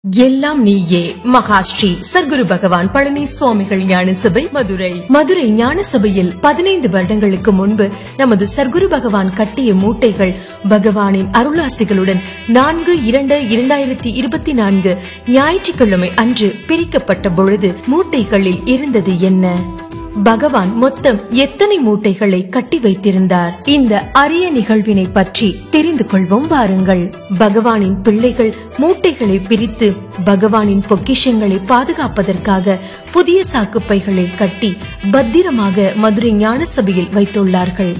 எல்லாம் நீயே மகாஸ்ரீ சர்க்குரு பகவான் பழனி சுவாமிகள் ஞான சபை மதுரை ஞான சபையில் 15 வருடங்களுக்கு முன்பு நமது சர்க்குரு பகவான் கட்டிய மூட்டைகள் பகவானின் அருளாசிகளுடன் 4/2/2024 ஞாயிற்றுக்கிழமை அன்று பிரிக்கப்பட்ட பொழுது மூட்டைகளில் இருந்தது என்ன? பகவான் மொத்தம் எத்தனை மூட்டைகளை கட்டி வைத்திருந்தார்? இந்த அரிய நிகழ்வினை பற்றி தெரிந்து கொள்வோம் வாருங்கள். பகவானின் பிள்ளைகள் மூட்டைகளை பிரித்து பகவானின் பொக்கிஷங்களை பாதுகாப்பதற்காக புதிய சாக்குப்பைகளில் கட்டி பத்திரமாக மதுரை ஞான சபையில் வைத்துள்ளார்கள்.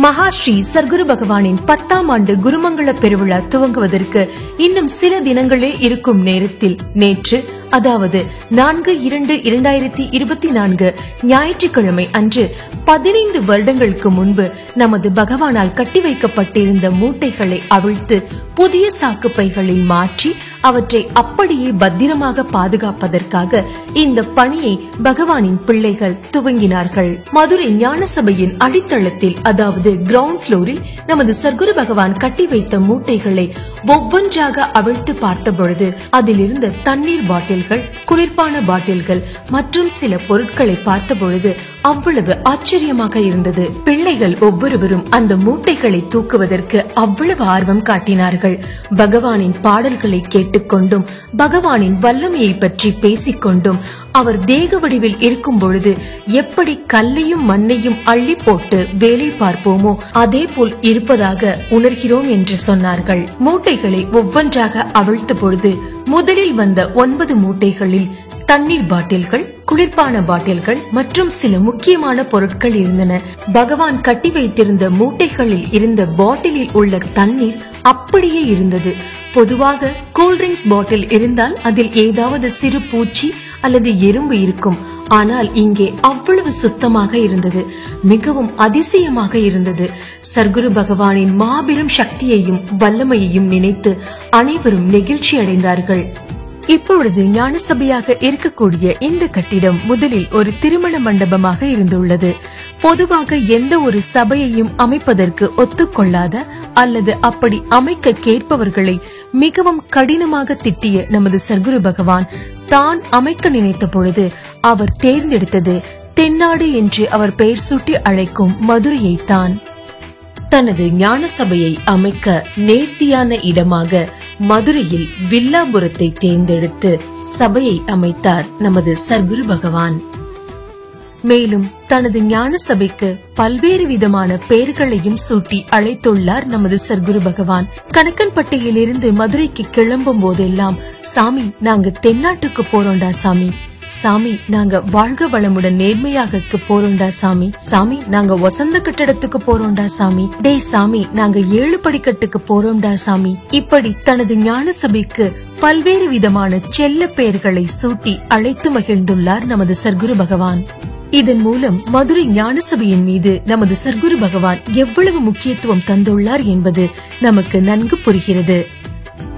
மகாஸ்ரீ சர்க்குரு பகவானின் 10ஆம் ஆண்டு குருமங்கள பெருவிழா துவங்குவதற்கு இன்னும் சில தினங்களே இருக்கும் நேரத்தில் நேற்று, அதாவது 4/2/2024 ஞாயிற்றுக்கிழமை அன்று 15 வருடங்களுக்கு முன்பு நமது பகவானால் கட்டி வைக்கப்பட்டிருந்த மூட்டைகளை அவிழ்த்து புதிய சாக்குப்பைகளில் மாற்றி அவற்றை அப்படியே பத்திரமாக பாதுகாப்பதற்காக இந்த பணியை பகவானின் பிள்ளைகள் துவங்கினார்கள். மதுரை ஞான சபையின் அடித்தளத்தில், அதாவது கிரவுண்ட் புளோரில் நமது சர்க்குரு பகவான் கட்டி வைத்த மூட்டைகளை ஒவ்வொன்றாக அவிழ்த்து பார்த்த பொழுது அதிலிருந்த தண்ணீர் பாட்டில்கள், குளிர்பான பாட்டில்கள் மற்றும் சில பொருட்களை பார்த்த பொழுது அவ்வளவு ஆச்சரியமாக இருந்தது. பிள்ளைகள் ஒவ்வொருவரும் அந்த மூட்டைகளை தூக்குவதற்கு அவ்வளவு ஆர்வம் காட்டினார்கள். பகவானின் பாடல்களை கேட்டுக்கொண்டும் பகவானின் வல்லமையை பற்றி பேசிக்கொண்டும் அவர் தேக வடிவில் இருக்கும் பொழுது எப்படி கல்லையும் மண்ணையும் அள்ளி போட்டு வேலை பார்ப்போமோ அதே போல் இருப்பதாக உணர்கிறோம் என்று சொன்னார்கள். மூட்டைகளை ஒவ்வொன்றாக அவிழ்த்த பொழுது முதலில் வந்த 9 மூட்டைகளில் தண்ணீர் பாட்டில்கள், குளிர்பான பாட்டில்கள் மற்றும் சில முக்கியமான பொருட்கள் இருந்தன. பகவான் கட்டி வைத்திருந்த மூட்டைகளில் இருந்த பாட்டிலில் உள்ள தண்ணீர் அப்படியே இருந்தது. பொதுவாக கூல்ட்ரிங்க்ஸ் பாட்டில் இருந்தால் அதில் ஏதாவது சிறு பூச்சி அல்லது எறும்பு இருக்கும். ஆனால் இங்கே அவ்வளவு சுத்தமாக இருந்தது. மிகவும் அதிசயமாக இருந்தது. சர்க்குரு பகவானின் மாபெரும் சக்தியையும் வல்லமையையும் நினைத்து அனைவரும் நெகிழ்ச்சி அடைந்தார்கள். இப்பொழுது ஞான சபையாக இருக்கக்கூடிய இந்த கட்டிடம் முதலில் ஒரு திருமண மண்டபமாக இருந்துள்ளது. பொதுவாக எந்த ஒரு சபையையும் அமைப்பதற்கு ஒத்துக்கொள்ளாத அல்லது அப்படி அமைக்க கேட்பவர்களை மிகவும் கடினமாக திட்டிய நமது சர்க்குரு பகவான் தான் அமைக்க நினைத்த பொழுது அவர் தேர்ந்தெடுத்தது தென்னாடு என்று அவர் பெயர் சூட்டி அழைக்கும் மதுரையை தான். தனது ஞான சபையை அமைக்க நேர்த்தியான இடமாக மதுரையில் வில்லாபுரத்தை தேர்ந்தெடுத்து சபையை அமைத்தார் நமது சர்க்குரு பகவான். மேலும் தனது ஞான சபைக்கு பல்வேறு விதமான பெயர்களையும் சூட்டி அழைத்துள்ளார் நமது சர்க்குரு பகவான். கணக்கன்பட்டியில் இருந்து மதுரைக்கு கிளம்பும் போதெல்லாம், சாமி நாங்க தென்னாட்டுக்கு போறோம்டா சாமி, சாமி நாங்க வாழ்க வளமுடன் நேர்மையாக போறோம்டா சாமி, சாமி நாங்க வசந்த கட்டடத்துக்கு போறோம்டா சாமி, டே சாமி நாங்க 7 படிக்கட்டுக்கு போறோம்டா சாமி, இப்படி தனது ஞான சபைக்கு பல்வேறு விதமான செல்ல பெயர்களை சூட்டி அழைத்து மகிழ்ந்துள்ளார் நமது சர்க்குரு பகவான். இதன் மூலம் மதுரை ஞான சபையின் மீது நமது சர்க்குரு பகவான் எவ்வளவு முக்கியத்துவம் தந்துள்ளார் என்பது நமக்கு நன்கு புரிகிறது.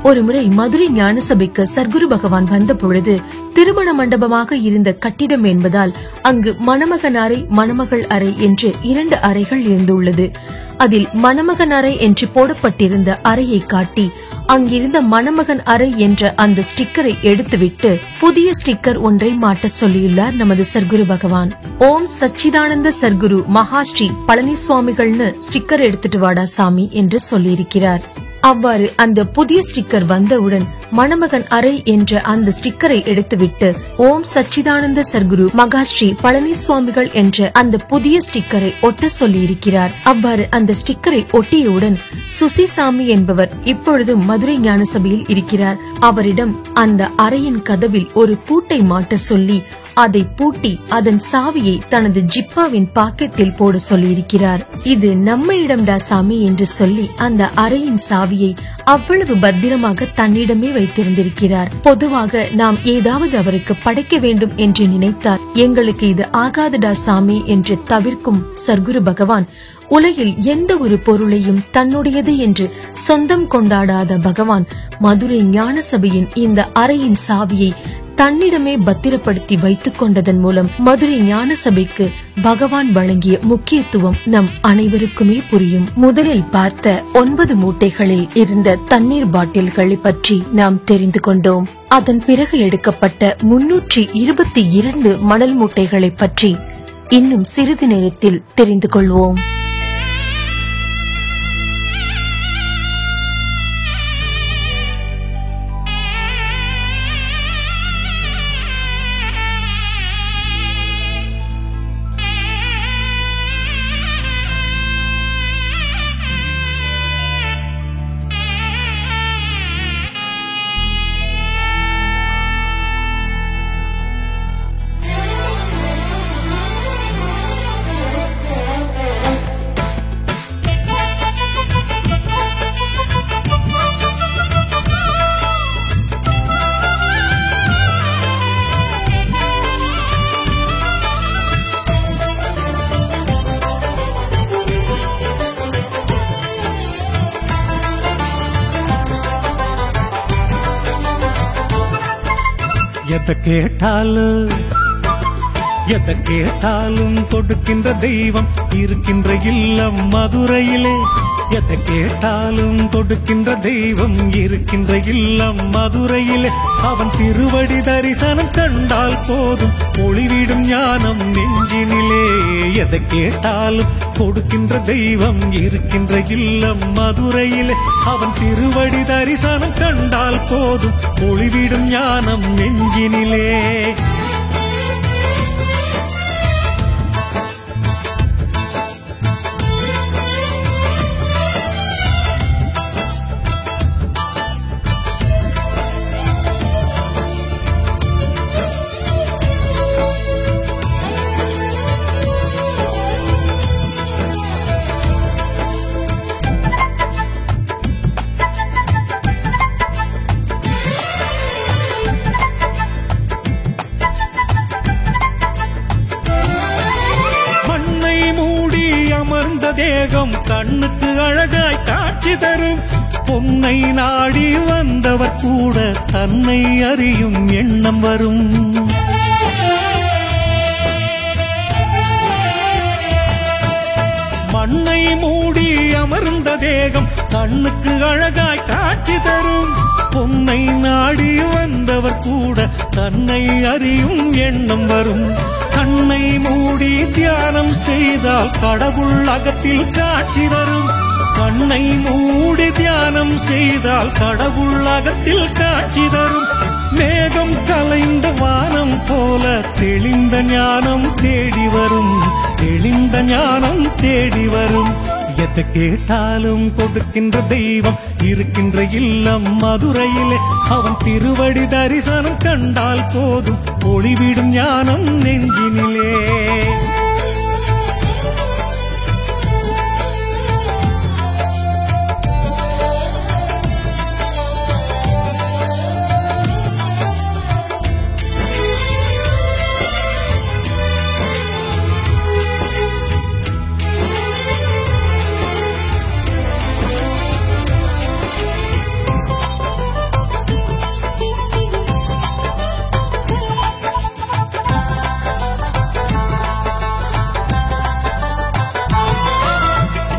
ஒருமுறை மதுரை ஞான சபைக்கு சர்க்குரு பகவான் வந்த பொழுது திருமண மண்டபமாக இருந்த கட்டிடம் என்பதால் அங்கு மணமகன் அறை, மணமகள் அறை என்று 2 அறைகள் இருந்துள்ளது. அதில் மணமகன் அறை என்று போடப்பட்டிருந்த அறையை காட்டி அங்கிருந்த மணமகன் அறை என்ற அந்த ஸ்டிக்கரை எடுத்துவிட்டு புதிய ஸ்டிக்கர் ஒன்றை மாட்ட சொல்லியுள்ளார் நமது சர்க்குரு பகவான். ஓம் சச்சிதானந்த சர்க்குரு மகாஸ்ரீ பழனி சுவாமிகள்னு ஸ்டிக்கர் எடுத்துட்டு வாடா சாமி என்று சொல்லியிருக்கிறார். அவ்வாறு அந்த புதிய ஸ்டிக்கர் வந்தவுடன் மணமகன் அறை என்ற அந்த ஸ்டிக்கரை எடுத்துவிட்டு ஓம் சச்சிதானந்த சர்க்குரு மகாஸ்ரீ பழனி சுவாமிகள் என்ற அந்த புதிய ஸ்டிக்கரை ஒட்ட சொல்லி இருக்கிறார். அவ்வாறு அந்த ஸ்டிக்கரை ஒட்டியவுடன் சுசிசாமி என்பவர் இப்பொழுது மதுரை ஞான சபையில் இருக்கிறார். அவரிடம் அந்த அறையின் கதவில் ஒரு பூட்டை மாட்ட சொல்லி அதை பூட்டி அதன் சாவியை தனது ஜிப்பாவின் பாக்கெட்டில் போட சொல்லியிருக்கிறார். இது நம்ம இடம்டா சாமி என்று சொல்லி அந்த அறையின் சாவியை அவ்வளவு பத்திரமாக தன்னிடமே வைத்திருந்திருக்கிறார். பொதுவாக நாம் ஏதாவது அவருக்கு படைக்க வேண்டும் என்று நினைத்தார் எங்களுக்கு இது ஆகாதுடா சாமி என்று தவிர்க்கும் சர்க்குரு பகவான் உலகில் எந்த ஒரு பொருளையும் தன்னுடையது என்று சொந்தம் கொண்டாடாத பகவான் மதுரை ஞான சபையின் இந்த அறையின் சாவியை தன்னிடமே பத்திரப்படுத்தி வைத்துக் கொண்டதன் மூலம் மதுரை ஞான சபைக்கு பகவான் வழங்கிய முக்கியத்துவம் நம் அனைவருக்குமே புரியும். முதலில் பார்த்த 9 மூட்டைகளில் இருந்த தண்ணீர் பாட்டில்களை பற்றி நாம் தெரிந்து கொண்டோம். அதன் பிறகு எடுக்கப்பட்ட 322 மணல் மூட்டைகளை பற்றி இன்னும் சிறிது நேரத்தில் தெரிந்து கொள்வோம். எதை கேட்டாலும் கொடுக்கின்ற தெய்வம் இருக்கின்ற இல்லம் மதுரையிலே. எதை கேட்டாலும் கொடுக்கின்ற தெய்வம் இருக்கின்ற இல்லம் மதுரையிலே. அவன் திருவடி தரிசனம் கண்டால் போதும் ஒளிவிடும் ஞானம் நெஞ்சினிலே. எதை கேட்டாலும் கொடுக்கின்ற தெய்வம் இருக்கின்ற இல்லம் மதுரையிலே. அவன் திருவடி தரிசனம் கண்டால் போதும் ஒளிவிடும் ஞானம் நெஞ்சினிலே. தேகம் கண்ணுக்கு அழகாய் காட்சி தரும். பொன்னை நாடி வந்தவர் கூட தன்னை அறியும் எண்ணம் வரும். மண்ணை மூடி அமர்ந்த தேகம் கண்ணுக்கு அழகாய் காட்சி தரும். பொன்னை நாடி வந்தவர் கூட தன்னை அறியும் எண்ணம் வரும். கண்ணை மூடி தியானம் செய்தால் கடவுள் அகத்தில் காட்சி தரும். கண்ணை மூடி தியானம் செய்தால் கடவுள் அகத்தில் காட்சி தரும். மேகம் கலைந்த வானம் போல தெளிந்த ஞானம் தேடி வரும். தெளிந்த ஞானம் தேடி வரும். எதை கேட்டாலும் கொடுக்கின்ற தெய்வம் இருக்கின்ற இல்லம் மதுரையிலே. அவன் திருவடி தரிசனம் கண்டால் போதும் ஒளிவிடும் ஞானம் நெஞ்சினிலே.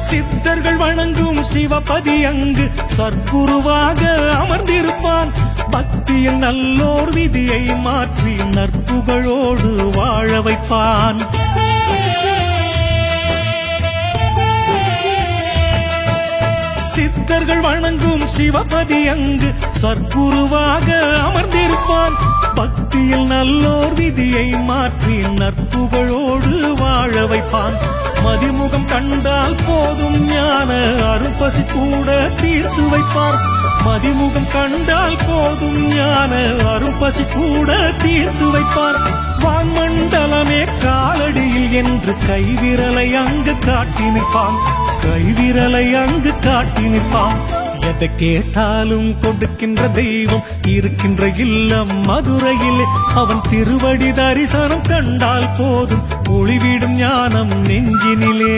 சித்தர்கள் வணங்கும் சிவபதி அங்கு சற்குருவாக அமர்ந்திருப்பான். பக்தியில் நல்லோர் விதியை மாற்றி நற்புகழோடு வாழ வைப்பான். சித்தர்கள் வணங்கும் சிவபதி அங்கு சற்குருவாக அமர்ந்திருப்பான். பக்தியில் நல்லோர் விதியை மாற்றி நற்புகழோடு வாழ வைப்பான். மதிமுகம் கண்டால் போதும் ஞான அருள்பசி கூட தீர்த்து வைப்பார். மதிமுகம் கண்டால் போதும் ஞான அருள்பசி கூட தீர்த்து வைப்பார். வான்மண்டலமே காலடியில் என்று கைவிரலை அங்கு காட்டி நிற்பான். கைவிரலை அங்கு காட்டி நிற்பான். எதை கேட்டாலும் கொடுக்கின்ற தெய்வம் இருக்கின்ற இல்லம் மதுரையிலே. அவன் திருவடி தரிசனம் கண்டால் போதும் ஒளிவிடும் ஞானம் நெஞ்சினிலே.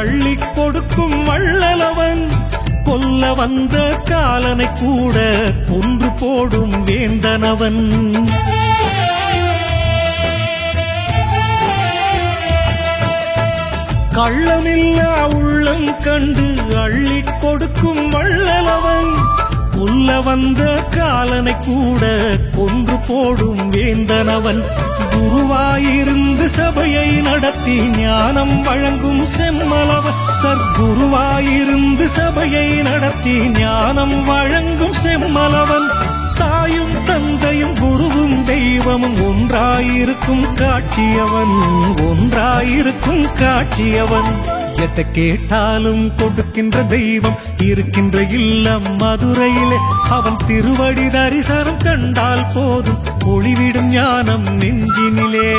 அள்ளி கொடுக்கும் வள்ளலவன், கொல்ல வந்த காலனை கூட கொன்று போடும் வேந்தனவன். கள்ளமில்லா உள்ளம் கண்டு அள்ளி கொடுக்கும் வள்ளலவன், கொல்ல வந்த காலனை கூட கொன்று போடும் வேந்தனவன். குருவாயிருந்து சபையை நடத்தி ஞானம் வழங்கும் செம்மலவன், சர்க்குருவாயிருந்து சபையை நடத்தி ஞானம் வழங்கும் செம்மலவன். தாயும் தந்தையும் குருவும் தெய்வமும் ஒன்றாயிருக்கும் காட்சியவன், ஒன்றாயிருக்கும் காட்சியவன். எதை கேட்டாலும் கொடுக்கின்ற தெய்வம் இருக்கின்ற இல்லம் மதுரையிலே, அவன் திருவடி தரிசனம் கண்டால் போதும் ஒளிவிடும் ஞானம் நெஞ்சினிலே.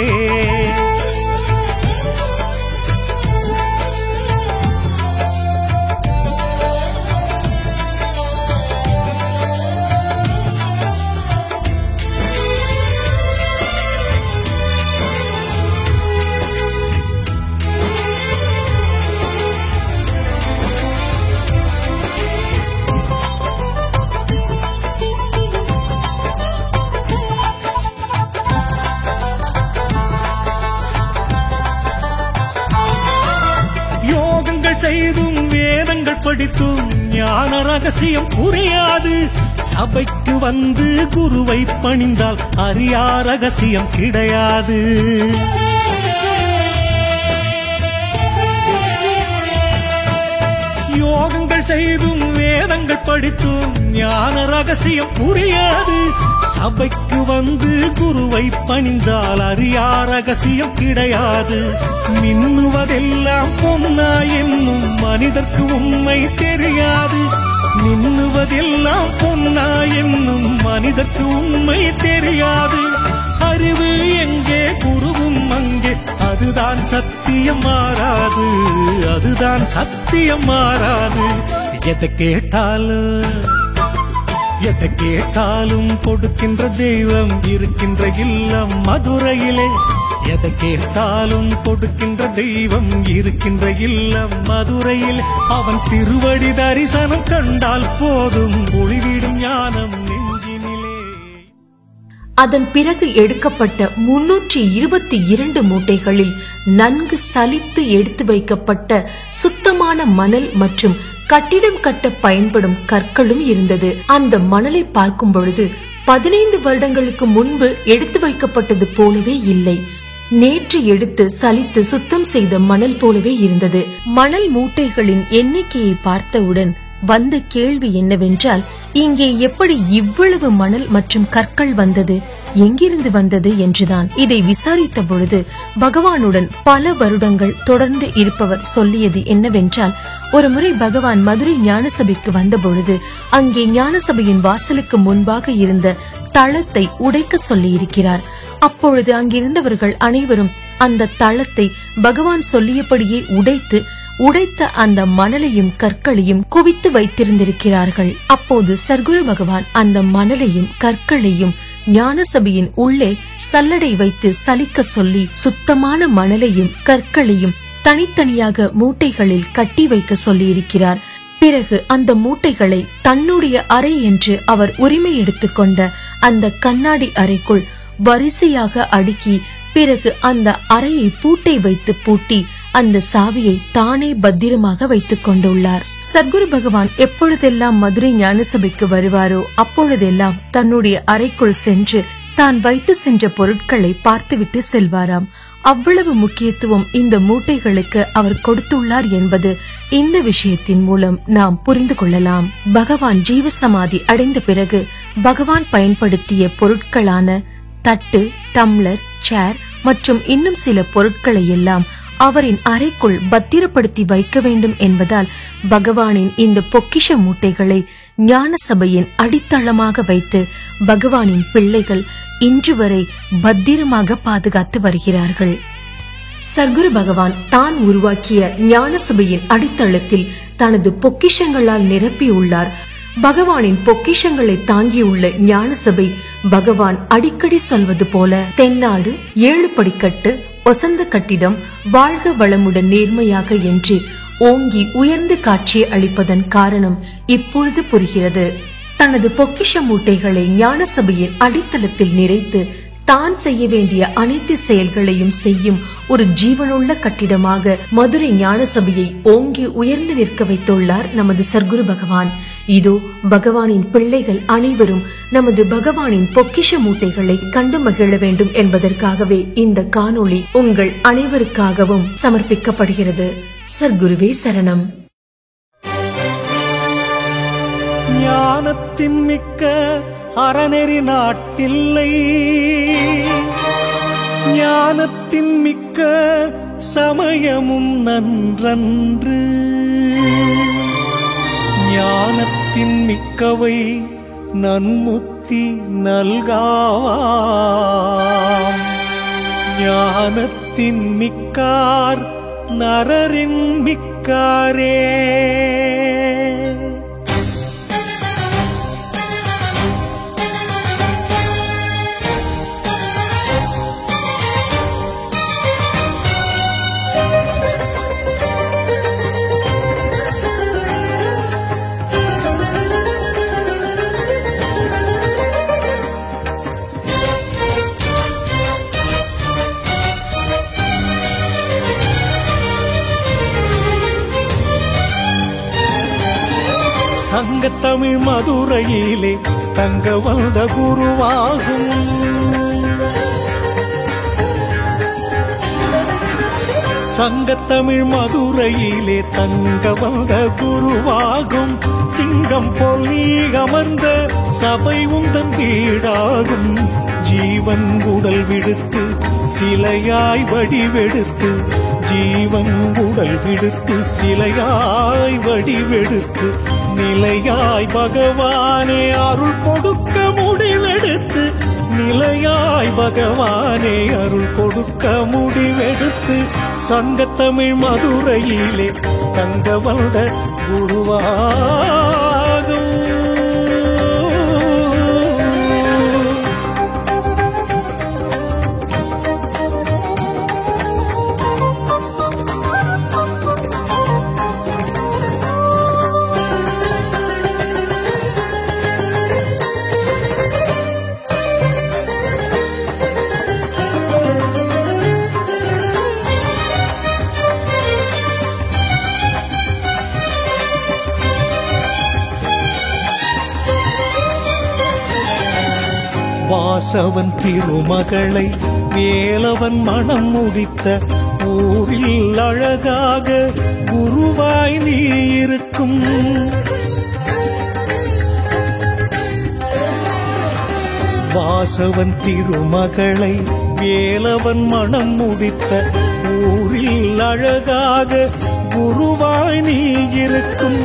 செய்தும் வேதங்கள் படித்தும் ஞான ரகசியம் புரியாது. சபைக்கு வந்து குருவை பணிந்தால் அறியா ரகசியம் கிடையாது. யோகங்கள் செய்தும் வேதங்கள் படித்தும் ஞான ரகசியம் புரியாது. சபைக்கு வந்து குருவை பணிந்தால் அறியா ரகசியம் கிடையாது. மின்னுவதெல்லாம் பொன்னா என்னும் மனிதர்க்கு உண்மை தெரியாது. மின்னுவதெல்லாம் பொன்னா என்னும் மனிதர்க்கு உண்மை தெரியாது. அறிவு எங்கே குருவும் அங்கே, அதுதான் சத்தியம் மாறாது, அதுதான் சத்தியம் மாறாது. எதை கேட்டாலும் கொடுக்கின்ற தெய்வம் இருக்கின்ற இல்லம் மதுரையிலே. எதை கேட்டாலும் கொடுக்கின்ற தெய்வம் இருக்கின்ற இல்லம் மதுரையில், அவன் திருவடி தரிசனம் கண்டால் போதும் ஒளிவிடும் ஞானம் நெஞ்சினிலே. அதன் பிறகு எடுக்கப்பட்ட 322 மூட்டைகளில் நன்கு சலித்து எடுத்து வைக்கப்பட்ட சுத்தமான மணல் மற்றும் கட்டிடம் கட்ட பயன்படும் கற்களும் இருந்தது. அந்த மணலை பார்க்கும் பொழுது 15 வருடங்களுக்கு முன்பு எடுத்து வைக்கப்பட்டது போலவே இல்லை. நேற்று எடுத்து சலித்து சுத்தம் செய்த மணல் போலவே இருந்தது. மணல் மூட்டைகளின் எண்ணிக்கையை பார்த்தவுடன் வந்த கேள்வி என்னவென்றால், இங்கே எப்படி இவ்வளவு மணல் மற்றும் கற்கள் வந்தது, எங்கிருந்து வந்தது என்றுதான். இதை விசாரித்த பொழுது பகவானுடன் பல வருடங்கள் தொடர்ந்து இருப்பவர் சொல்லியது என்னவென்றால், ஒரு முறை பகவான் மதுரை ஞானசபைக்கு வந்த பொழுது அங்கே ஞானசபையின் வாசலுக்கு முன்பாக இருந்த தளத்தை உடைக்க சொல்லி இருக்கிறார். அப்பொழுது அங்கிருந்தவர்கள் அனைவரும் அந்த தளத்தை பகவான் சொல்லியபடியே உடைத்த அந்த மணலையும் கற்களையும் குவித்து வைத்திருந்திருக்கிறார்கள். அப்போது சர்க்குரு பகவான் அந்த மணலையும் கற்களையும் ஞானசபையின் உள்ளே சல்லடை வைத்து சலிக்க சொல்லி சுத்தமான மணலையும் கற்களையும் தனித்தனியாக மூட்டைகளில் கட்டி வைக்க சொல்லியிருக்கிறார். பிறகு அந்த மூட்டைகளை தன்னுடைய அறை என்று அவர் உரிமை எடுத்துக்கொண்ட அந்த கண்ணாடி அறைக்குள் வரிசையாக அடுக்கி, பிறகு அந்த அறையை பூட்டை வைத்து பூட்டி அந்த சாவியை தானே பத்திரமாக வைத்துக் கொண்டுள்ளார். சர்க்குரு பகவான் எப்பொழுதெல்லாம் மதுரை ஞானசபைக்கு வருவாரோ அப்பொழுதெல்லாம் தன்னுடைய அறைக்குள் சென்று தான் வைத்து சென்ற பொருட்களை பார்த்துவிட்டு செல்வாராம். அவ்வளவு முக்கியத்துவம் இந்த மூட்டைகளுக்கு அவர் கொடுத்துள்ளார் என்பது இந்த விஷயத்தின் மூலம் நாம் புரிந்து கொள்ளலாம். பகவான் ஜீவசமாதி அடைந்த பிறகு பகவான் பயன்படுத்திய பொருட்களான தட்டு, டம்ளர், சேர் மற்றும் இன்னும் சில பொருட்களை எல்லாம் அவரின் அறைக்குள் பத்திரப்படுத்தி வைக்க வேண்டும் என்பதால் பகவானின் இந்த பொக்கிஷ மூட்டைகளை ஞானசபையின் அடித்தளமாக வைத்து பகவானின் பிள்ளைகள் இன்று வரை பத்திரமாக பாதுகாத்து வருகிறார்கள். சர்க்குரு பகவான் தான் உருவாக்கிய ஞானசபையின் அடித்தளத்தில் தனது பொக்கிஷங்களால் நிரப்பியுள்ளார். பகவானின் பொக்கிஷங்களை தாங்கியுள்ள ஞானசபை பகவான் அடிக்கடி சொல்வது போல, தென்னாடு 7 படிக்கட்டு, வசந்த கட்டிடம், வாழ்க வளமுடன் நேர்மையாக என்று ஓங்கி உயர்ந்து காட்சி அளிப்பதன் காரணம் இப்பொழுது புரிகிறது. தனது பொக்கிஷ மூட்டைகளை ஞான சபையின் அடித்தளத்தில் நிறைத்து தான் செய்ய வேண்டிய அனைத்து செயல்களையும் செய்யும் ஒரு ஜீவனுள்ள கட்டிடமாக மதுரை ஞான சபையை ஓங்கி உயர்ந்து நிற்க வைத்துள்ளார் நமது சர்க்குரு பகவான். இதோ பகவானின் பிள்ளைகள் அனைவரும் நமது பகவானின் பொக்கிஷ மூட்டைகளை கண்டு மகிழ வேண்டும் என்பதற்காகவே இந்த காணொளி உங்கள் அனைவருக்காகவும் சமர்ப்பிக்கப்படுகிறது. சர்க்குருவே சரணம். ஞானத்தின் மிக்க அறநெறி நாட்டில்லை, ஞானத்தின் மிக்க சமயமும் நன்றன்று. ஞானத்தின் மிக்கவை நன்முத்தி நல்காவாம். ஞானத்தின் மிக்கார் நரரின் மிக்காரே. சங்கத்தமிழ் மதுரையிலே தங்க வந்த குருவாகும். சங்கத்தமிழ் மதுரையிலே தங்க வந்த குருவாகும். சிங்கம் போல் நீ அமர்ந்த சபை உந்தன் வீடாகும். ஜீவன் உடல் விடுத்து சிலையாய் வடிவெடுத்து, ஜீவன் உடல் விடுத்து சிலையாய் வடிவெடுத்து, நிலையாய் பகவானே அருள் கொடுக்க முடிவெடுத்து, நிலையாய் பகவானே அருள் கொடுக்க முடிவெடுத்து, சங்கத்தமிழ் மதுரையிலே தங்க வந்த குருவாகும். வாசவன் திருமகளை வேலவன் மனம் முடித்த ஊரில் அழகாக குருவாய் நீ இருக்கும். வாசவன் திருமகளை வேலவன் மனம் முடித்த ஊரில் அழகாக குருவாய் நீ இருக்கும்.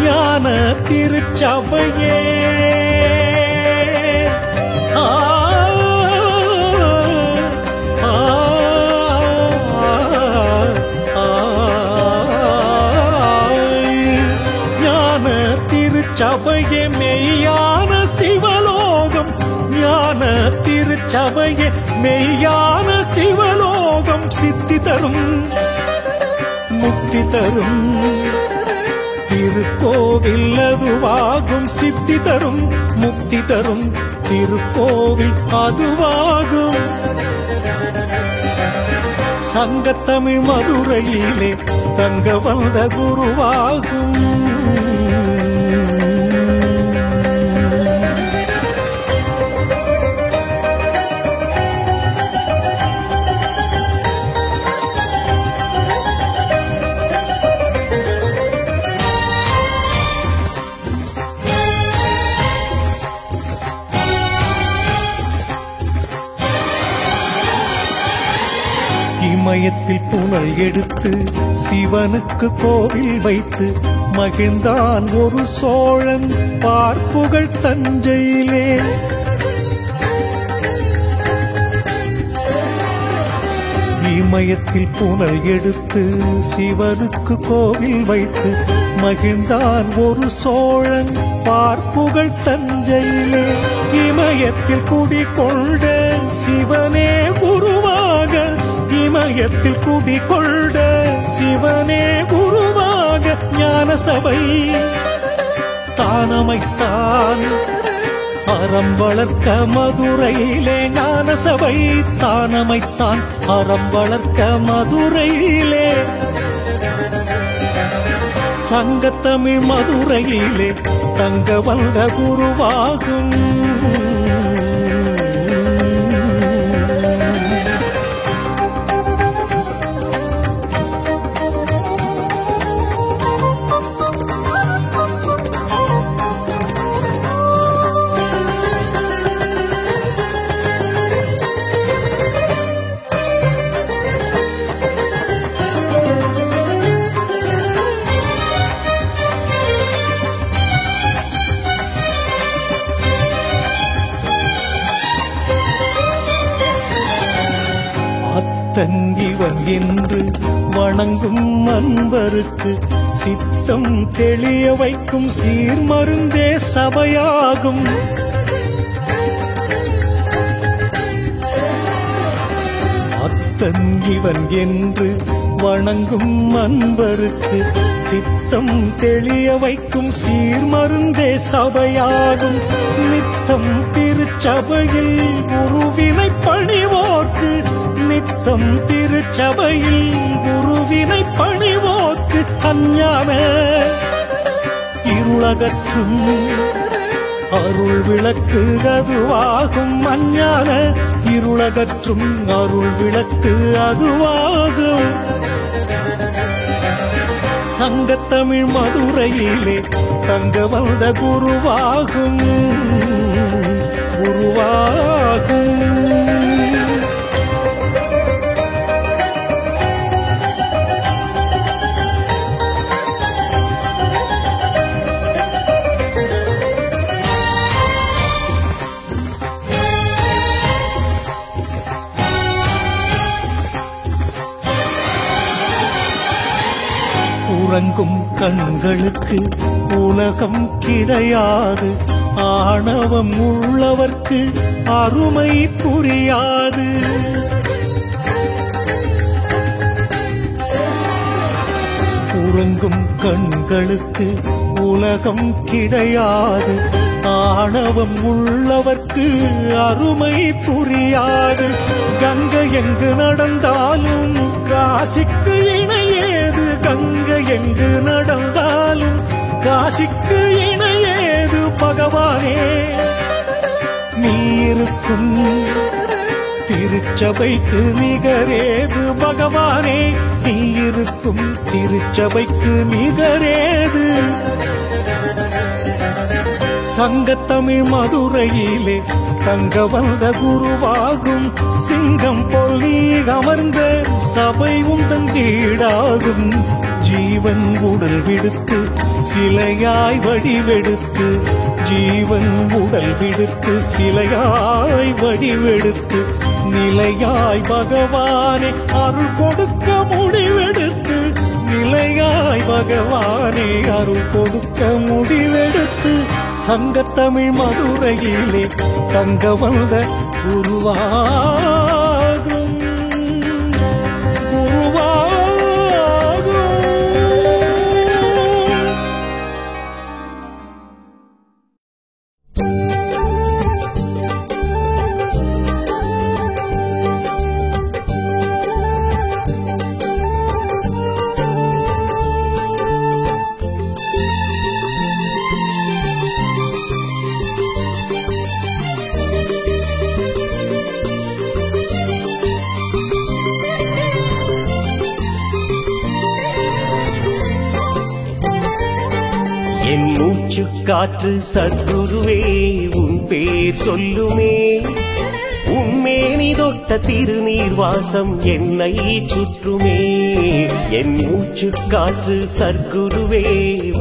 ஞான திருச்சபையே ஞான திருச்சபையே மெய்யான சிவலோகம். ஞான திருச்சபையே மெய்யான சிவலோகம். சித்தி தரும் முக்தி தரும் திருக்கோவில் அதுவாகும். சித்தி தரும் முக்தி தரும் திருக்கோவில் அதுவாகும். சங்கத்தமிழ் மதுரையிலே தங்க வந்த குருவாகும். இமயத்தில் புனல் எடுத்து சிவனுக்கு கோவில் வைத்து மகிழ்ந்தான் ஒரு சோழன் பார்ப்புகள் தஞ்சையிலே. இமயத்தில் புனல் எடுத்து சிவனுக்கு கோவில் வைத்து மகிழ்ந்தான் ஒரு சோழன் பார்ப்புகள் தஞ்சையிலே. இமயத்தில் குடிகொண்ட சிவனே குருவாக, இமயத்தில் குடிகொண்ட சிவனே குருவாக, ஞான சபை தானமைத்தான் அறம் வளர்க்க மதுரையிலே ஞான சபை தானமைத்தான் அறம் வளர்க்க மதுரையிலே சங்கத்தமிழ் மதுரையிலே தங்க வந்த குருவாகும் தங்கிவன் என்று வணங்கும் அன்பருக்கு சித்தம் தெளிய வைக்கும் சீர்மருந்தே சபையாகும் அத்தங்கிவன் என்று வணங்கும் அன்பருக்கு சித்தம் தெளிய வைக்கும் சீர்மருந்தே சபையாகும் நித்தம் திருச்சபையில் குருவினை பணிவோர்க்கு நித்தம் திருச்சபையில் குருவினை பணிவோர்க்கு அஞ்ஞான இருளகற்றும் அருள் விளக்கு அதுவாகும் அஞ்ஞான இருளகற்றும் அருள் விளக்கு அதுவாகும் சங்கத்தமிழ் மதுரையிலே தங்க வந்த குருவாகும் குருவாகும் உறங்கும் கண்களுக்கு உலகம் கிடையாது ஆணவம் உள்ளவர்க்கு அருமை புரியாது உறங்கும் கண்களுக்கு உலகம் கிடையாது ஆணவம் உள்ளவர்க்கு அருமை புரியாது கங்கை எங்கு நடந்தாலும் காசிக்கு இணையேது கங்கை எங்கு நடந்தாலும் காசிக்கு இணையேது பகவானே நீ இருக்கும் திருச்சபைக்கு நிகரேது பகவானே நீ இருக்கும் திருச்சபைக்கு நிகரேது சங்கத்தமிழ் மதுரையிலே தங்க வந்த குருவாகும் சிங்கம் போல் நீ அமர்ந்த சபை உந்தன் வீடாகும் ஜீவன் உடல் விடுத்து சிலையாய் வடிவெடுத்து ஜீவன் உடல் விடுத்து சிலையாய் வடிவெடுத்து நிலையாய் பகவானே அருள் கொடுக்க முடிவெடுத்து நிலையாய் பகவானே அருள் கொடுக்க முடிவெடுத்து சங்கத்தமிழ் மதுரையிலே தங்க வந்த குருவாகும் குருவாகும் என் மூச்சு காற்று சத்குருவே உன் பேர் சொல்லுமே உன்மேனி தொட்ட திருநீர் வாசம் என்னை சுற்றுமே என் மூச்சு காற்று சத்குருவே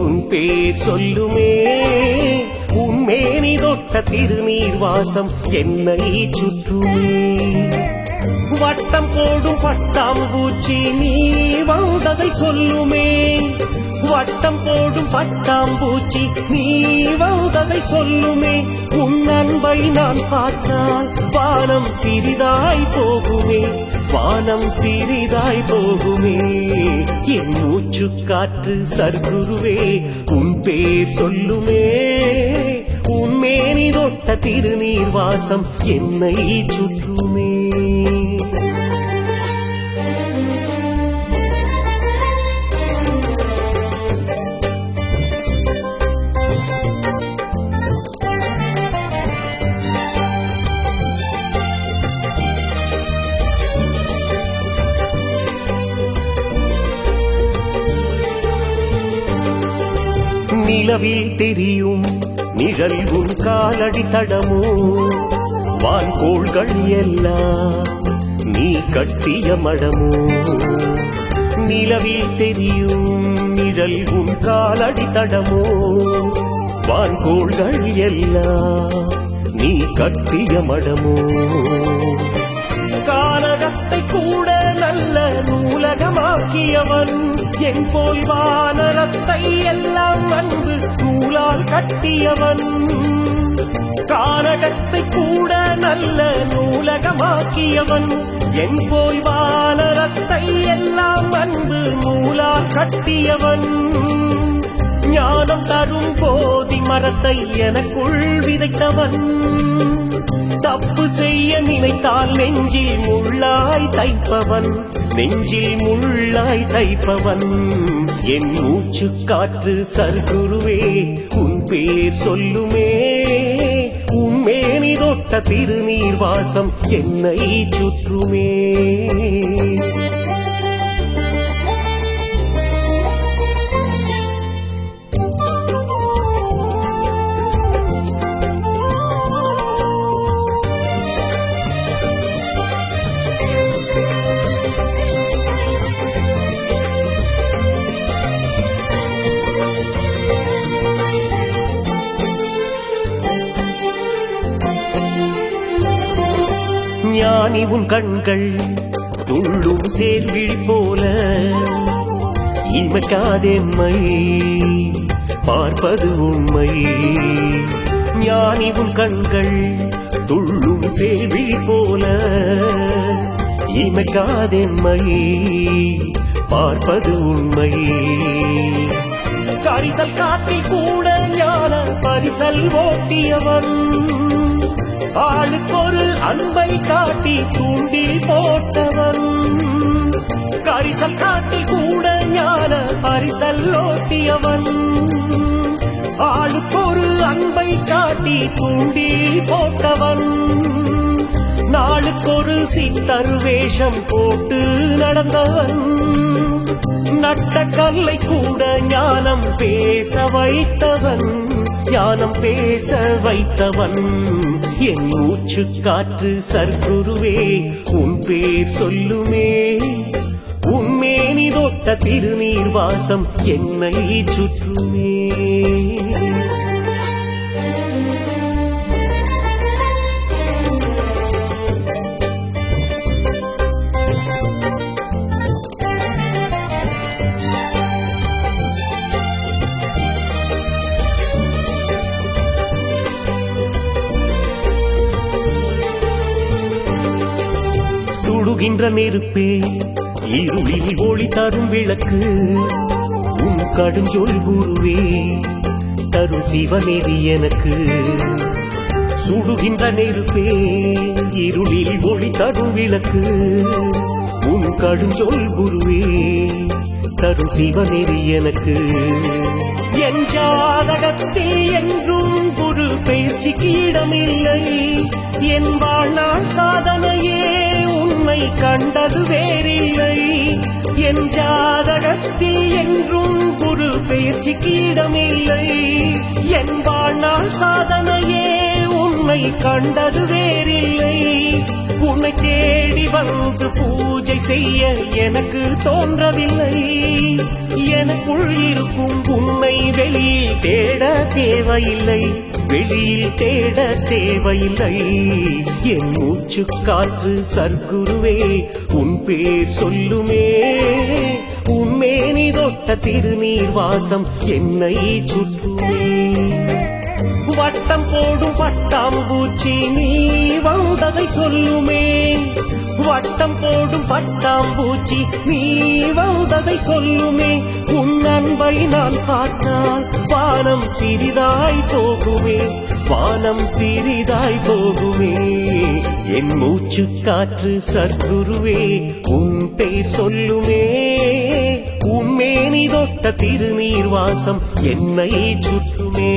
உன் பேர் சொல்லுமே உன்மேனி தொட்ட திருநீர் வாசம் என்னை சுற்றுமே வட்டம் போடும் பட்டாம்பூச்சி நீ வந்ததை சொல்லுமே வட்டம் போடும் பட்டாம்பூச்சி நீ வந்ததை சொல்லுமே உன் அன்பை நான் பார்த்தால் வானம் சிறிதாய் போகுமே வானம் சிறிதாய் போகுமே என் மூச்சு காற்று சர்க்குருவே உன் பேர் சொல்லுமே உன் மேனி தொட்ட திருநீர் வாசம் என்னை சுற்றுமே நிலவில் தெரியும் நிழல் உன் காலடி தடமோ வான்கோள்கள் எல்லாம் நீ கட்டிய மடமோ நிலவில் தெரியும் நிழல் உன் காலடி தடமோ வான்கோள்கள் எல்லாம் நீ கட்டிய மடமோ கானகத்தை கூட நல்ல நூலகமாக்கியவன் என் போல் வானரத்தை எல்லாம் அன்பு நூலால் கட்டியவன் கானகத்தை கூட நல்ல நூலகமாக்கியவன் என் போல் வானரத்தை எல்லாம் அன்பு நூலால் கட்டியவன் ஞானம் தரும் போதி மரத்தை எனக்குள் விதைத்தவன் தப்பு செய்ய நினைத்தால் நெஞ்சில் முள்ளாய் தைப்பவன் நெஞ்சில் முள்ளாய் தைப்பவன் என் மூச்சு காற்று சர்க்குருவே உன் பேர் சொல்லுமே உன் மேனி தொட்ட திருநீர் வாசம் என்னை சுற்றுமே ஞானி உன் கண்கள் துள்ளும் சேர்விழி போல இமைக்காதென்மை பார்ப்பது உண்மை ஞானி உன் கண்கள் துள்ளும் சேர்விழி போல இமைக்காதென்மை பார்ப்பது உண்மை கரிசல் காட்டில் கூட ஞான பரிசல் ஓட்டியவன் ஆளுக்கொரு அன்பை காட்டி தூண்டில் போட்டவன் கரிசல் காட்டி கூட ஞான பரிசல் ஓட்டியவன் ஆளுக்கொரு அன்பை காட்டி தூண்டில் போட்டவன் நாளுக்கொரு சித்தர் வேஷம் போட்டு நடந்தவன் நட்ட கல்லை கூட ஞானம் பேச வைத்தவன் ஞானம் பேச வைத்தவன் என் மூச்சு காற்று சர்க்குருவே உன் பேர் சொல்லுமே உன் மேனி தொட்ட திருநீர் வாசம் என்னை சுற்றுமே சுடுகின்ற நெருப்பே இருளில் ஒளி தரும் விளக்கு உன் கடுஞ்சொல் குருவே தரும் சிவநெறி எனக்கு சுடுகின்ற நெருப்பே இருளில் ஒளி தரும் விளக்கு உன் கடுஞ்சொல் குருவே தரும் சிவநெறி எனக்கு என் ஜாதகத்தில் என்றும் குரு பயிற்சிக்கு இடமில்லை என் வாழ்நாள் சாதனையே உன்னை கண்டது வேறில்லை என் ஜாதகத்தில் என்றும் குரு பயிற்சிக்கு இடமில்லை என் வாழ்நாள் சாதனையே உன்னை கண்டது வேறில்லை உன்னை தேடி வந்து பூஜை செய்ய எனக்கு தோன்றவில்லை எனக்குள் இருக்கும் உன்னை வெளியில் தேட தேவையில்லை வெளியில் தேட தேவையில்லை என் மூச்சு காற்று சர்க்குருவே உன் பேர் சொல்லுமே உன்மேனி தொட்ட திருநீர் வாசம் என்னை சுற்றுமே. வட்டம் போடும் பட்டாம்பூச்சி நீ வந்ததை சொல்லுமே. வட்டம் போடும் பட்டாம்பூச்சி நீ வந்ததை சொல்லுமே. உன் அன்பை நான் பார்த்தால் வானம் சிறிதாய் போகுமே. வானம் சிறிதாய் போகுமே. என் மூச்சு காற்று சத்குருவே உன் பெயர் சொல்லுமே. உன்மேனி தொட்ட திருநீர் வாசம் என்னை சுற்றுமே.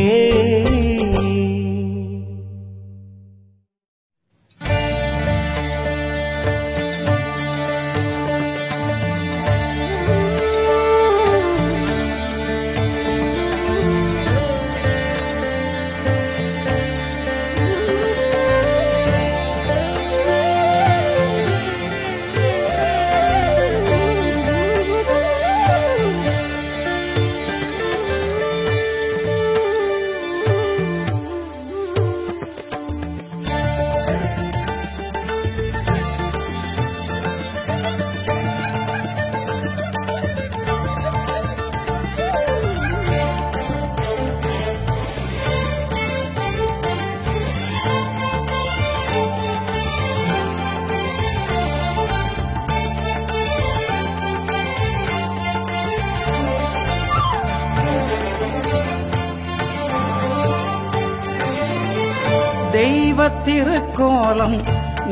தெய்வ திருக்கோலம்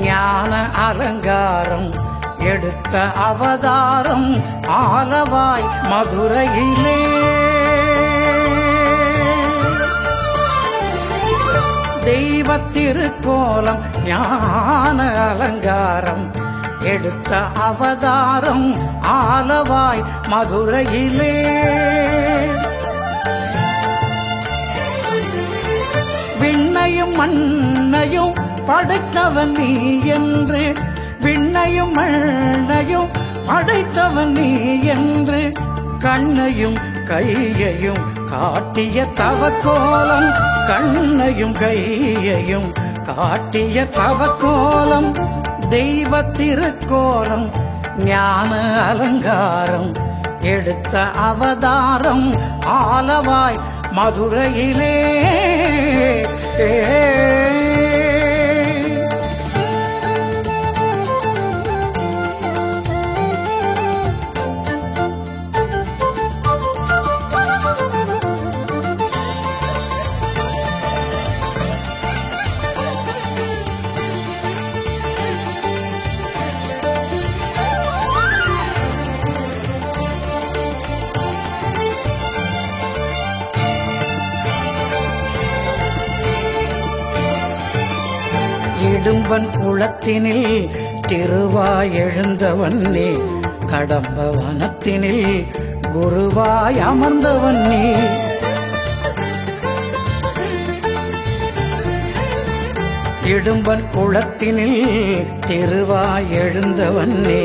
ஞான அலங்காரம் எடுத்த அவதாரம் ஆலவாய் மதுரையிலே. தெய்வ திருக்கோலம் ஞான அலங்காரம் எடுத்த அவதாரம் ஆலவாய் மதுரையிலே. விண்ணையும் மண்ணையும் படைத்தவன் நீ என்று, விண்ணையும் மண்ணையும் படைத்தவன் நீ என்று கண்ணையும் கையையும் காட்டிய தவக்கோலம். கண்ணையும் கையையும் காட்டிய தவக்கோலம். தெய்வ திருக்கோலம் ஞான அலங்காரம் எடுத்த அவதாரம் ஆலவாய் மதுரையிலே. இடும்பன் குளத்தினில் திருவாய் எழுந்தவன் நீ, கடம்ப வனத்தினில் குருவாய் அமர்ந்தவன் நீ. இடும்பன் குளத்தினில் திருவாய் எழுந்தவன் நீ,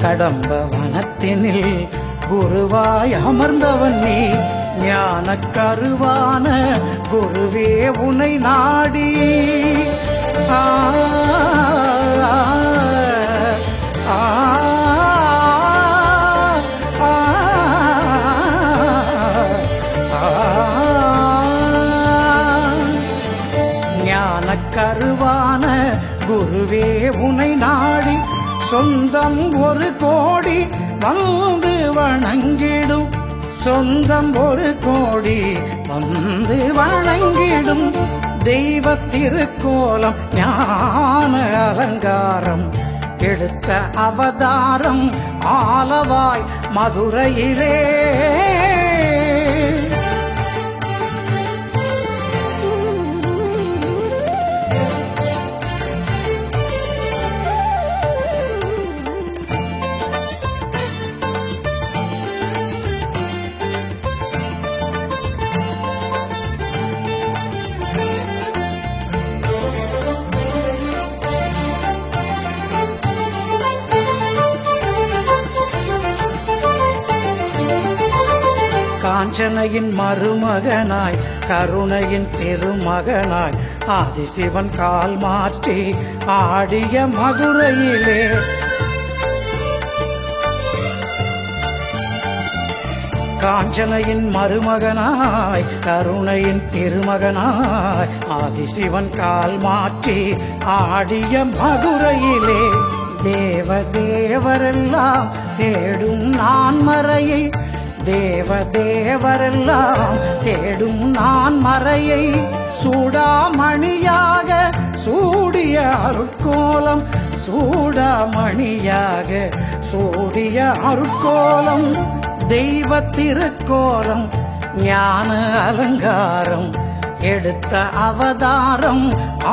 கடம்ப வனத்தினில் குருவாய் அமர்ந்தவன் நீ. ஞான கருவான குருவே உனை நாடி ஆ ஆ ஞான கருவான குருவே உனை நாடி சொந்தம் ஒரு கோடி வந்து வணங்கிடும். சொந்தம் ஒரு கோடி வந்து வணங்கிடும். தெய்வ திருக்கோலம் ஞான அலங்காரம் எடுத்த அவதாரம் ஆலவாய் மதுரையிலே. காஞ்சனையின் மருமகனாய் கருணையின் திருமகனாய் ஆதிசிவன் கால் மாற்றி ஆடிய மதுரையிலே. காஞ்சனையின் மருமகனாய் கருணையின் திருமகனாய் ஆதிசிவன் கால் மாற்றி ஆடிய மதுரையிலே தேவரெல்லாம் தேடும் நான் மறையை தேவரெல்லாம் தேடும் நான் மறையை சூடாமணியாக சூடிய அருட்கோலம் சூடாமணியாக சூடிய அருட்கோலம் தெய்வ திருக்கோலம் ஞான அலங்காரம் எடுத்த அவதாரம்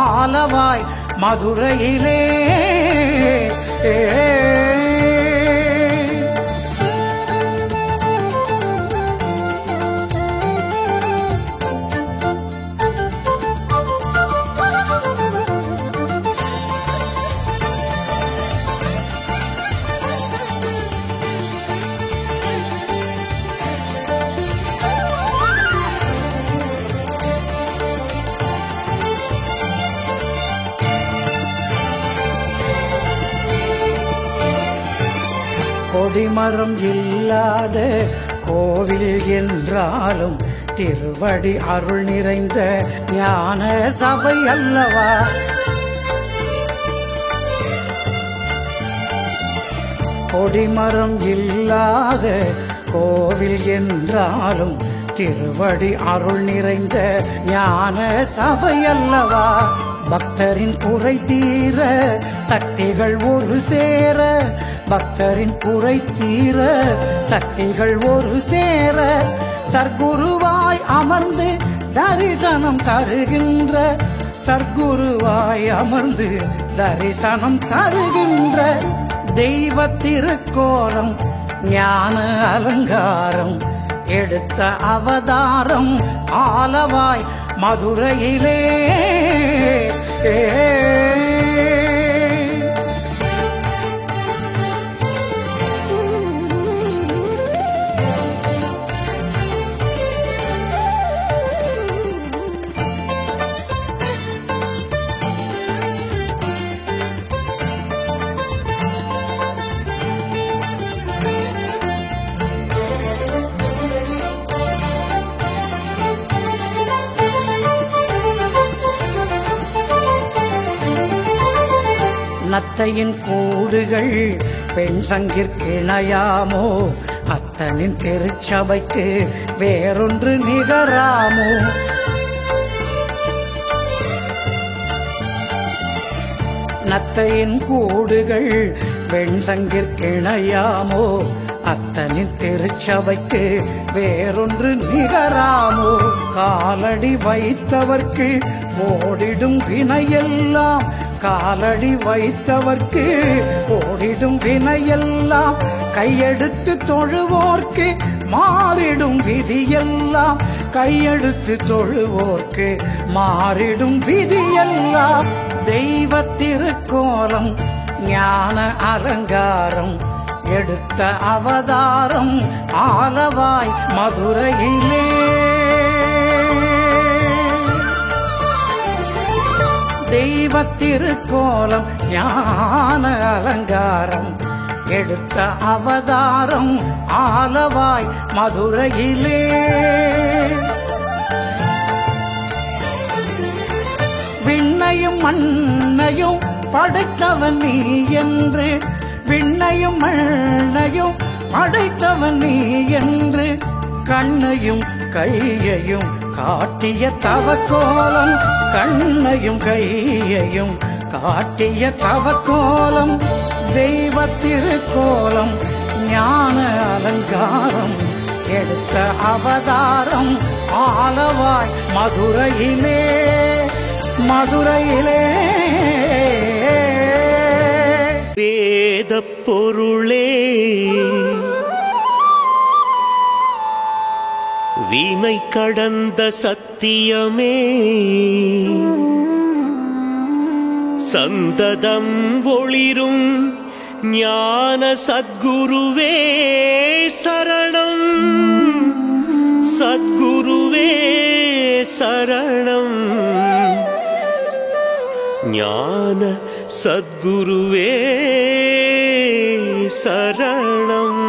ஆலவாய் மதுரையிலே கொடிமரம் இல்லாத கோவில் என்றாலும் திருவடி அருள் நிறைந்த ஞான சபை அல்லவா கொடிமரம் இல்லாத கோவில் என்றாலும் திருவடி அருள் நிறைந்த ஞான சபை அல்லவா பக்தரின் குறை தீர சக்திகள் ஒரு சேர பக்தரின் குறை தீர சக்திகள் ஒரு சேர சர்க்குருவாய் அமர்ந்து தரிசனம் தருகின்ற சர்க்குருவாய் அமர்ந்து தரிசனம் தருகின்ற தெய்வ திருக்கோலம் ஞான அலங்காரம் எடுத்த அவதாரம் ஆலவாய் மதுரையிலே நத்தையின் கூடுகள் பெண் சங்கிற்கிணையாமோ அத்தனின் திருச்சபைக்கு வேறொன்று நிகராமோ நத்தையின் கூடுகள் பெண் சங்கிற்கிணையாமோ அத்தனின் திருச்சபைக்கு வேறொன்று நிகராமோ காலடி வைத்தவர்க்கு ஓடிடும் வினையெல்லாம் காலடி வைத்தவர்க்கு ஓடிடும் வினையெல்லாம் கையெடுத்து தொழுவோர்க்கு மாறிடும் விதியெல்லாம் கையெடுத்து தொழுவோர்க்கு மாறிடும் விதியெல்லாம் தெய்வ திருக்கோலம் ஞான அலங்காரம் எடுத்த அவதாரம் ஆலவாய் மதுரையிலே தெய்வ திருக்கோலம் ஞான அலங்காரம் எடுத்த அவதாரம் ஆலவாய் மதுரையிலே விண்ணையும் மண்ணையும் படைத்தவன் நீ என்று விண்ணையும் மண்ணையும் படைத்தவன் நீ என்று கண்ணையும் கையையும் காட்டிய தவக்கோலம் கண்ணையும் கையையும் காட்டிய தவக்கோலம் தெய்வ திருக்கோலம் ஞான அலங்காரம் எடுத்த அவதாரம் ஆலவாய் மதுரையிலே மதுரையிலே வேத பொருளே வீணை கடந்த சத்தியமே சந்ததம் ஒளிரும் ஞான சத்குருவே சரணம் சத்குருவே சரணம் ஞான சத்குருவே சரணம்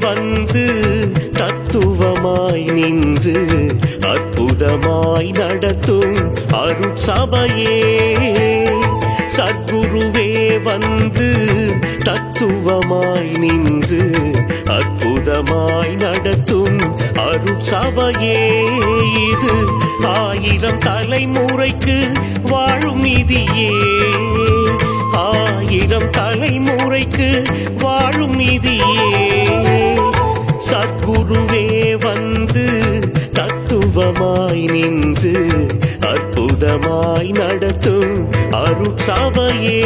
வந்து தத்துவமாய் நின்று அற்புதமாய் நடத்தும் அருட்சபையே. சத்குருவே வந்து தத்துவமாய் நின்று அற்புதமாய் நடத்தும் அருட்சபையே. இது 1000 தலைமுறைக்கு வாழும் நிதியே. 1000 தலைமுறைக்கு வாழும் நிதியே. சத்குருவே வந்து தத்துவமாய் நின்று அற்புதமாய் நடத்தும் அருட்சபையே.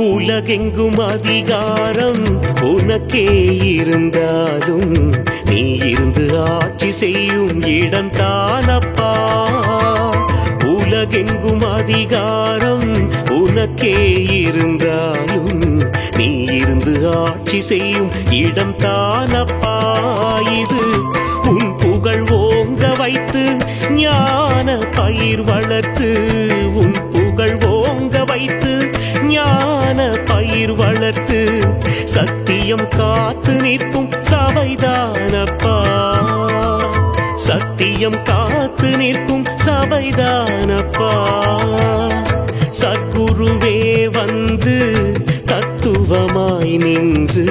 உலகெங்கும் அதிகாரம் உனக்கே இருந்தாலும் நீ இருந்து ஆட்சி செய்யும் இடம் தானப்பா. உலகெங்கும் அதிகாரம் உனக்கே இருந்தாலும் நீ இருந்து ஆட்சி செய்யும் இடம் தானப்பா. இது உன் புகழ் ஓங்க வைத்து ஞான பயிர் வளர்த்து, உன் புகழ் ஓங்க வைத்து ஞான பயிர் வளர்த்து சத்தியம் காத்து நிற்கும் சபைதானப்பா. சத்தியம் காத்து நிற்கும் சபைதானப்பா. சத்குருவே வந்து தத்துவமாய் நின்று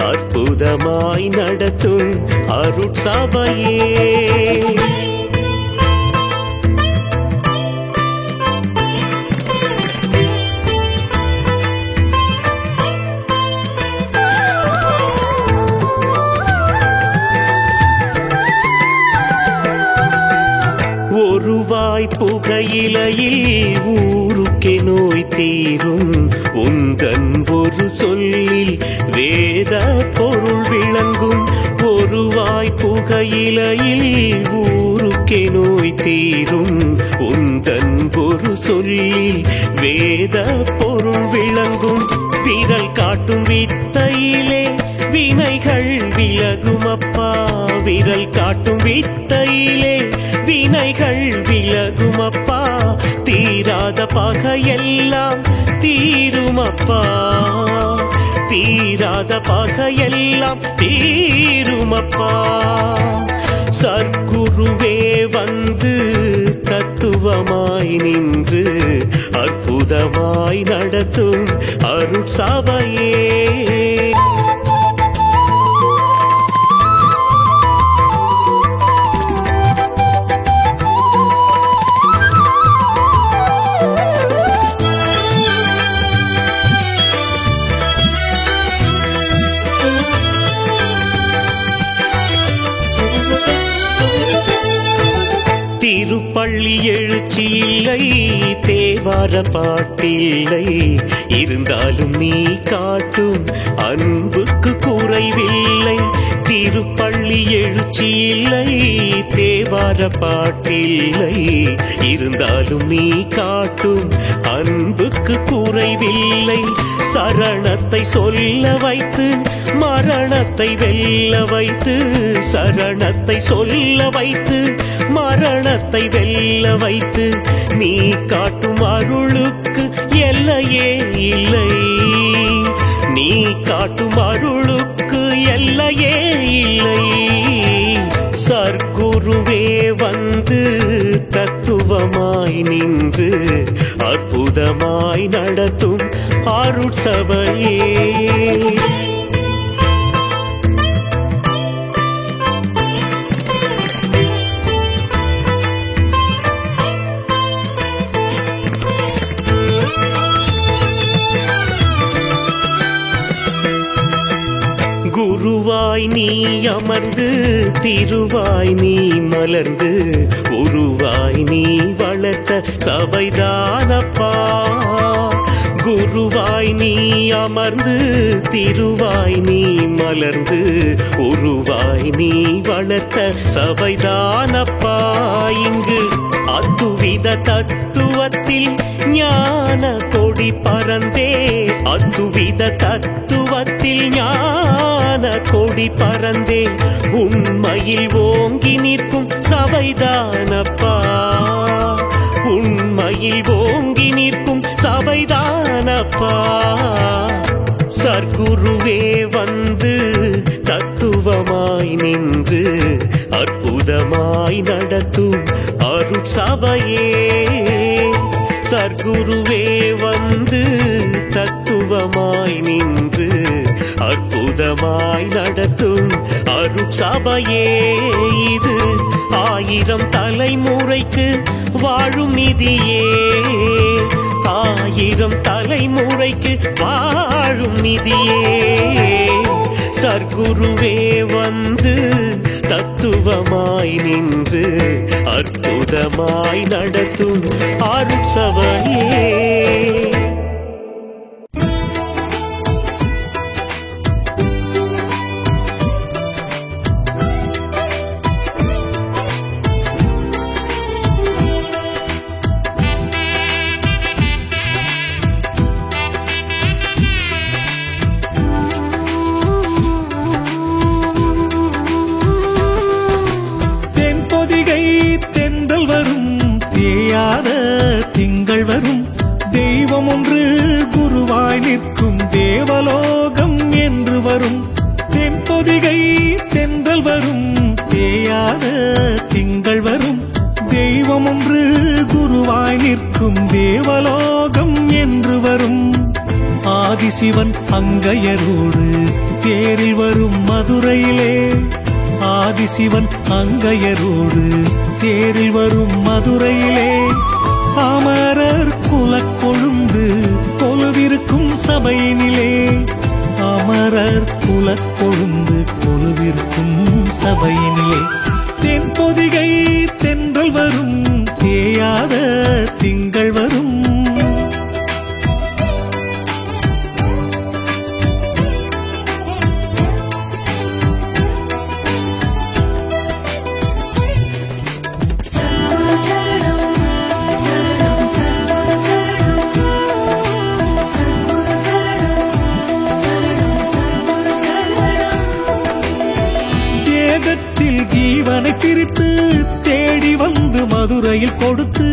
அற்புதமாய் நடத்தும் அருட்சபையே. ஒருவாய் புகையிலையில் ஊருக்கே நோய் தீரும். உந்தன் ஒரு சொல்லில் வேத பொருள் விளங்கும். ஒருவாய் புகையிலையில் ஊருக்கே நோய் தீரும். உந்தன் ஒரு சொல்லில் வேத பொருள் விளங்கும். விரல் காட்டும் வித்தையிலே வினைகள் விலகும் அப்பா. விரல் காட்டும் வித்தையிலே வினைகள் விலகும் அப்பா. தீராத பகையெல்லாம் தீருமப்பா. தீராத பகையெல்லாம் தீருமப்பா. சத்குருவே வந்து தத்துவமாய் நின்று அற்புதமாய் நடத்தும் அருட்சபையே. திருப்பள்ளி எழுச்சி இல்லை, தேவார பாட்டில்லை, இருந்தாலும் நீ காட்டும் அன்புக்கு குறைவில்லை. திருப்பள்ளி எழுச்சி இல்லை, தேவார பாட்டில்லை, இருந்தாலும் நீ காட்டும் அன்புக்கு குறைவில்லை. சரணத்தை சொல்ல வைத்து மரணத்தை வெல்ல வைத்து, சரணத்தை சொல்ல வைத்து மரணத்தை வெல்ல வைத்து, நீ காட்டும் அருளுக்கு எல்லையே இல்லை. நீ காட்டும் அருளுக்கு எல்லையே இல்லை. சத்குருவே வந்து தத்துவமாய் நின்று அற்புதமாய் நடத்தும் அருட்சபையே. குருவாய் நீ அமர்ந்து திருவாய் நீ மலர்ந்து உருவாய் நீ வளர்த்த சபைதானப்பா. குருவாய் நீ அமர்ந்து திருவாய் நீ மலர்ந்து உருவாய் நீ வளர்த்த சபைதானப்பா. இங்கு அத்துவித தத்துவத்தில் ஞான கொடி பறந்தே அத்துவித தத்துவத்தில் ஞான கொடி பறந்தே உண்மையில் ஓங்கி நிற்கும் சபைதானப்பா உண்மையில் ஓங்கி நிற்கும் சபைதானப்பா சர்க்குருவே வந்து தத்துவமாய் நின்று அற்புதமாய் நடத்தும் அருட்சபையே சர்க்குருவே வந்து தத்துவமாய் நின்று அற்புதமாய் நடத்தும் அருட்சபையே இது 1000 தலைமுறைக்கு வாழும் நிதியே 1000 தலைமுறைக்கு வாழும் நிதியே சர்க்குருவே வந்து தத்துவமாய் நின்று அற்புதமாய் நடத்தும் அருட்சபையே திங்கள் வரும் தெய்வம் ஒன்று குருவாய் நிற்கும் தேவலோகம் என்று வரும் தென்பொதிகை தென்றல் வரும் தேயாத திங்கள் வரும் தெய்வம் ஒன்று குருவாய் நிற்கும் தேவலோகம் என்று வரும் ஆதிசிவன் அங்கையரோடு தேரில் வரும் மதுரையிலே ஆதிசிவன் அங்கையரோடு தேரில் வரும் மதுரையிலே அமரர் குலக்கொழுந்து கொலுவிருக்கும் சபையினிலே அமரர் குலக்கொழுந்து கொலுவிருக்கும் சபையினிலே தென்பொதிகை தென்றல் வரும் தேயாத திங்கள் வரும் ஜீவனை பிரித்து தேடி வந்து மதுரையில் கொடுத்து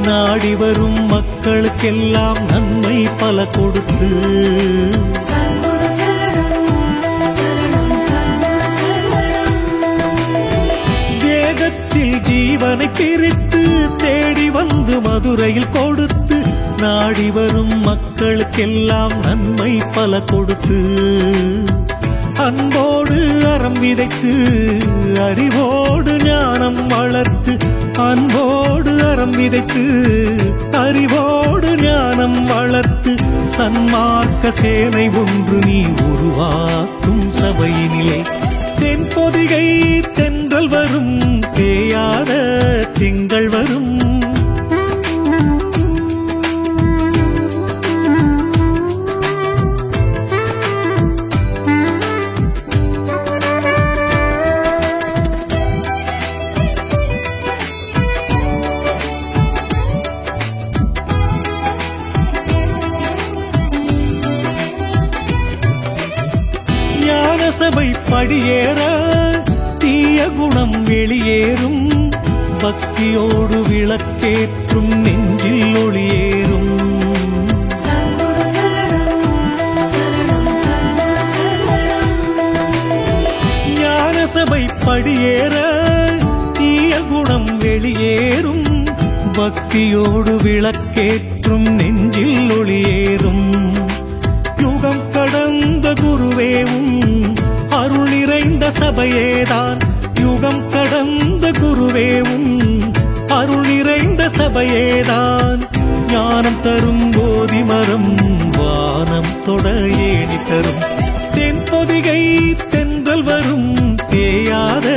நாடி வரும் மக்களுக்கெல்லாம் நன்மை பல கொடுத்து தேகத்தில் ஜீவனை பிரித்து தேடி வந்து மதுரையில் கொடுத்து நாடி வரும் மக்களுக்கெல்லாம் நன்மை பல கொடுத்து அன்போடு அறம் விதைத்து அறிவோடு ஞானம் வளர்த்து அன்போடு அறம் விதைத்து அறிவோடு ஞானம் வளர்த்து சன்மார்க்க சேனை ஒன்று நீ உருவாக்கும் சபையினிலே தென்பொதிகை தென்றல் வரும் தேயாத திங்கள் வரும் சபை படியேற தீய குணம் வெளியேறும் பக்தியோடு விளக்கேற்றும் நெஞ்சில் ஒளியேறும் ஞான சபை படியேற தீய குணம் வெளியேறும் பக்தியோடு விளக்கேற்றும் நெஞ்சில் ஒளியேறும் யுகம் கடந்த குருவேவும் அருள் நிறைந்த சபையேதான் யுகம் கடந்த குருவேவும் அருள் நிறைந்த சபையேதான் ஞானம் தரும் போதி மரம் வானம் தொட ஏணி தரும் தென்பொதிகை தென்றல் வரும் தேயாத